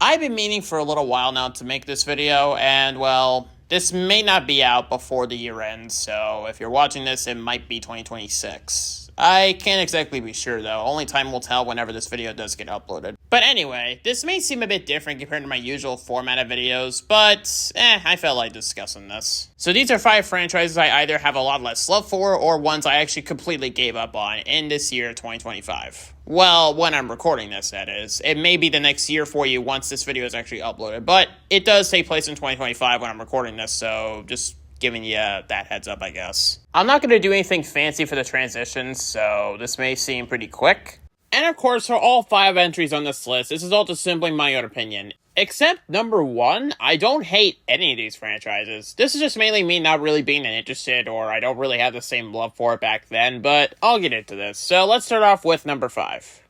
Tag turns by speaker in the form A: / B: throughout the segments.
A: I've been meaning for a little while now to make this video, and well, this may not be out before the year ends, so if you're watching this, it might be 2026. I can't exactly be sure though, only time will tell whenever this video does get uploaded. But anyway, this may seem a bit different compared to my usual format of videos, but I felt like discussing this. So these are 5 franchises I either have a lot less love for, or ones I actually completely gave up on in this year, 2025. Well, when I'm recording this, that is. It may be the next year for you once this video is actually uploaded, but it does take place in 2025 when I'm recording this, so just giving you that heads up, I guess. I'm not going to do anything fancy for the transitions, so this may seem pretty quick. And of course, for all 5 entries on this list, this is all just simply my own opinion. Except number 1, I don't hate any of these franchises. This is just mainly me not really being interested, or I don't really have the same love for it back then, but I'll get into this. So let's start off with number 5.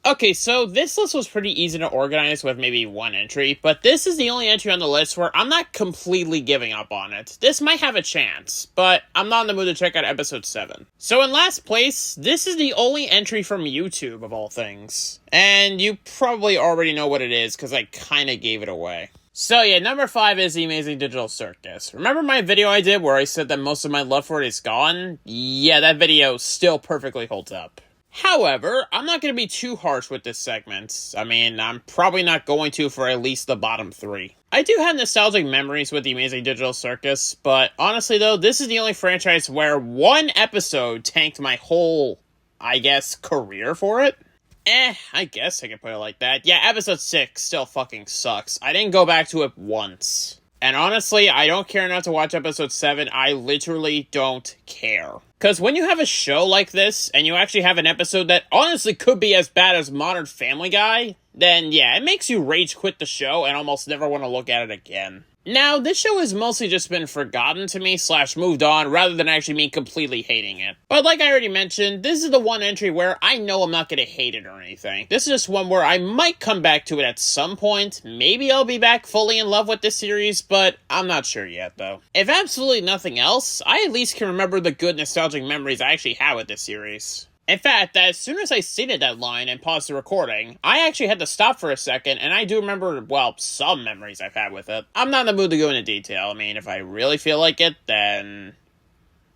A: Okay, so this list was pretty easy to organize with maybe 1 entry, but this is the only entry on the list where I'm not completely giving up on it. This might have a chance, but I'm not in the mood to check out episode 7. So in last place, this is the only entry from YouTube of all things. And you probably already know what it is, because I kinda gave it away. So yeah, number 5 is The Amazing Digital Circus. Remember my video I did where I said that most of my love for it is gone? Yeah, that video still perfectly holds up. However, I'm not going to be too harsh with this segment. I mean, I'm probably not going to for at least the bottom 3. I do have nostalgic memories with The Amazing Digital Circus, but honestly though, this is the only franchise where 1 episode tanked my whole, I guess, career for it. I guess I can put it like that. Yeah, episode 6 still fucking sucks. I didn't go back to it once. And honestly, I don't care enough to watch episode 7. I literally don't care. Because when you have a show like this, and you actually have an episode that honestly could be as bad as Modern Family Guy, then yeah, it makes you rage quit the show and almost never want to look at it again. Now, this show has mostly just been forgotten to me / moved on rather than actually me completely hating it. But like I already mentioned, this is the 1 entry where I know I'm not going to hate it or anything. This is just one where I might come back to it at some point. Maybe I'll be back fully in love with this series, but I'm not sure yet though. If absolutely nothing else, I at least can remember the good nostalgic memories I actually had with this series. In fact, as soon as I stated that line and paused the recording, I actually had to stop for a second, and I do remember, well, some memories I've had with it. I'm not in the mood to go into detail. I mean, if I really feel like it, then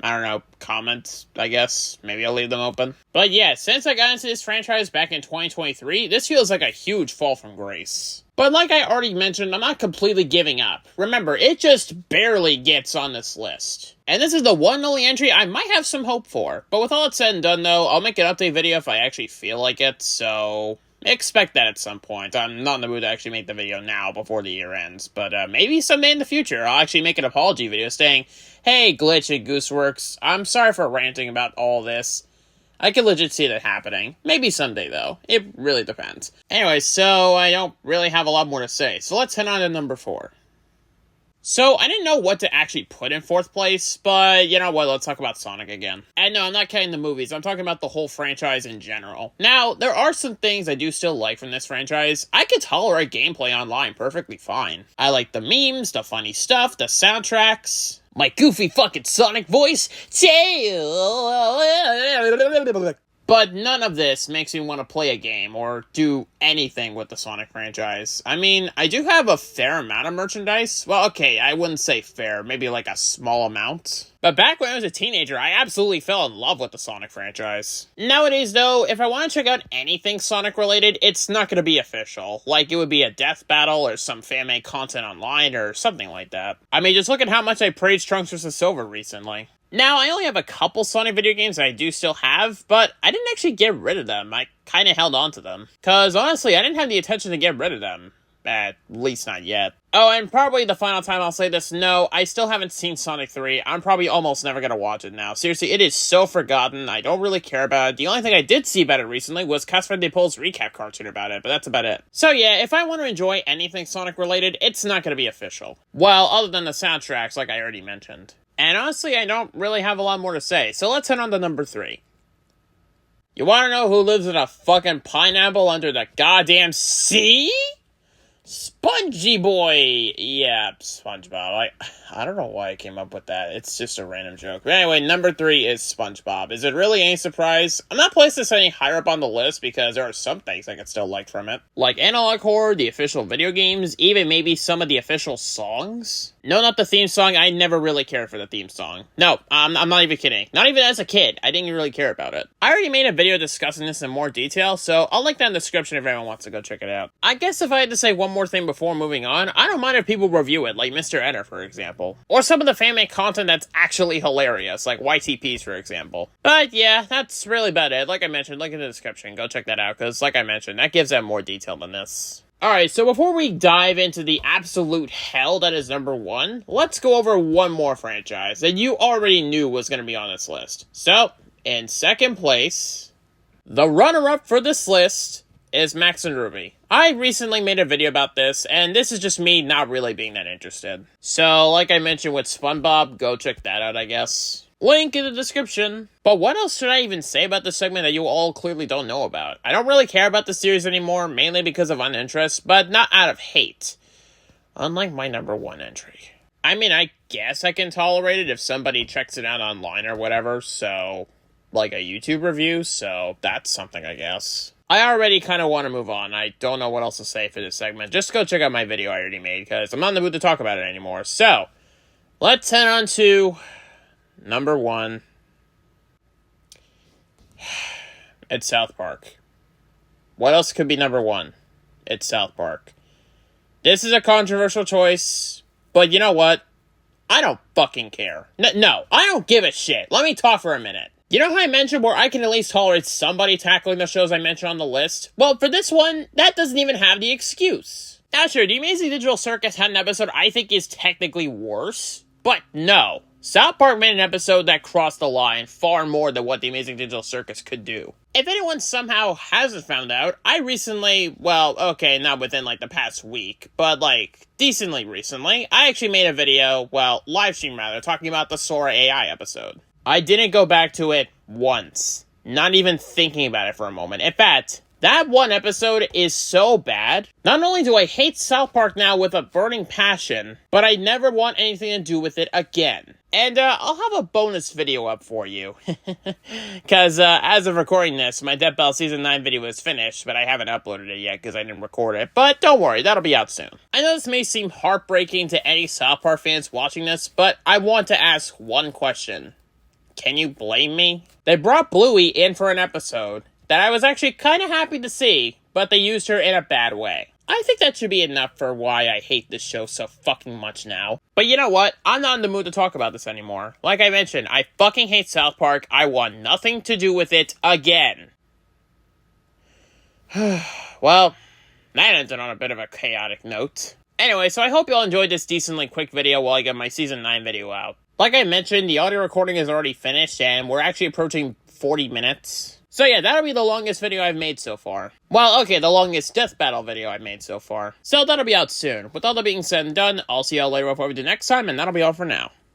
A: I don't know, comments, I guess. Maybe I'll leave them open. But yeah, since I got into this franchise back in 2023, this feels like a huge fall from grace. But like I already mentioned, I'm not completely giving up. Remember, it just barely gets on this list. And this is the one and only entry I might have some hope for. But with all that said and done though, I'll make an update video if I actually feel like it, so expect that at some point. I'm not in the mood to actually make the video now before the year ends, but maybe someday in the future I'll actually make an apology video saying, hey Glitch and Gooseworks, I'm sorry for ranting about all this. I can legit see that happening. Maybe someday, though. It really depends. Anyway, so I don't really have a lot more to say, so let's head on to number 4. So, I didn't know what to actually put in 4th place, but you know what, let's talk about Sonic again. And no, I'm not counting the movies, I'm talking about the whole franchise in general. Now, there are some things I do still like from this franchise. I could tolerate gameplay online perfectly fine. I like the memes, the funny stuff, the soundtracks, my goofy fucking Sonic voice. But none of this makes me want to play a game or do anything with the Sonic franchise. I mean, I do have a fair amount of merchandise. Well, okay, I wouldn't say fair, maybe like a small amount. But back when I was a teenager, I absolutely fell in love with the Sonic franchise. Nowadays, though, if I want to check out anything Sonic related, it's not going to be official. Like, it would be a death battle or some fan-made content online or something like that. I mean, just look at how much I praised Trunks vs. Silver recently. Now, I only have a couple Sonic video games that I do still have, but I didn't actually get rid of them. I kind of held on to them. Because, honestly, I didn't have the intention to get rid of them. At least not yet. Oh, and probably the final time I'll say this, no, I still haven't seen Sonic 3. I'm probably almost never gonna watch it now. Seriously, it is so forgotten. I don't really care about it. The only thing I did see about it recently was Casper de Pole's recap cartoon about it, but that's about it. So yeah, if I want to enjoy anything Sonic related, it's not gonna be official. Well, other than the soundtracks, like I already mentioned. And honestly, I don't really have a lot more to say, so let's head on to number 3. You wanna know who lives in a fucking pineapple under the goddamn sea? Spongy Boy! Yeah, SpongeBob. I don't know why I came up with that. It's just a random joke. But anyway, number 3 is SpongeBob. Is it really any surprise? I'm not placing this any higher up on the list because there are some things I can still like from it. Like Analog Horror, the official video games, even maybe some of the official songs. No, not the theme song. I never really cared for the theme song. No, I'm not even kidding. Not even as a kid. I didn't really care about it. I already made a video discussing this in more detail, so I'll link that in the description if anyone wants to go check it out. I guess if I had to say one more thing before moving on, I don't mind if people review it, like Mr. Enter, for example. Or some of the fan-made content that's actually hilarious, like YTPs, for example. But yeah, that's really about it. Like I mentioned, link in the description. Go check that out, because like I mentioned, that gives them more detail than this. Alright, so before we dive into the absolute hell that is number 1, let's go over one more franchise that you already knew was going to be on this list. So, in second place, the runner-up for this list is Max and Ruby. I recently made a video about this, and this is just me not really being that interested. So, like I mentioned with SpongeBob, go check that out, I guess. Link in the description. But what else should I even say about this segment that you all clearly don't know about? I don't really care about the series anymore, mainly because of uninterest, but not out of hate. Unlike my number 1 entry. I mean, I guess I can tolerate it if somebody checks it out online or whatever, so... like a YouTube review, so that's something, I guess. I already kind of want to move on. I don't know what else to say for this segment. Just go check out my video I already made, because I'm not in the mood to talk about it anymore. So, let's head on to... number 1. It's South Park. What else could be number 1? It's South Park. This is a controversial choice, but you know what? I don't fucking care. No, I don't give a shit. Let me talk for a minute. You know how I mentioned where I can at least tolerate somebody tackling the shows I mentioned on the list? Well, for this one, that doesn't even have the excuse. Now sure, The Amazing Digital Circus had an episode I think is technically worse, but no. South Park made an episode that crossed the line far more than what The Amazing Digital Circus could do. If anyone somehow hasn't found out, I recently, well, okay, not within like the past week, but like decently recently, I actually made a video, well, live stream rather, talking about the Sora AI episode. I didn't go back to it once, not even thinking about it for a moment. In fact, that one episode is so bad. Not only do I hate South Park now with a burning passion, but I never want anything to do with it again. And I'll have a bonus video up for you. Because as of recording this, my Death Bell Season 9 video is finished, but I haven't uploaded it yet because I didn't record it. But don't worry, that'll be out soon. I know this may seem heartbreaking to any South Park fans watching this, but I want to ask one question. Can you blame me? They brought Bluey in for an episode that I was actually kind of happy to see, but they used her in a bad way. I think that should be enough for why I hate this show so fucking much now. But you know what? I'm not in the mood to talk about this anymore. Like I mentioned, I fucking hate South Park. I want nothing to do with it again. Well, that ended on a bit of a chaotic note. Anyway, so I hope you all enjoyed this decently quick video while I get my Season 9 video out. Like I mentioned, the audio recording is already finished, and we're actually approaching 40 minutes. So yeah, that'll be the longest video I've made so far. Well, okay, the longest death battle video I've made so far. So that'll be out soon. With all that being said and done, I'll see y'all later before we do next time, and that'll be all for now.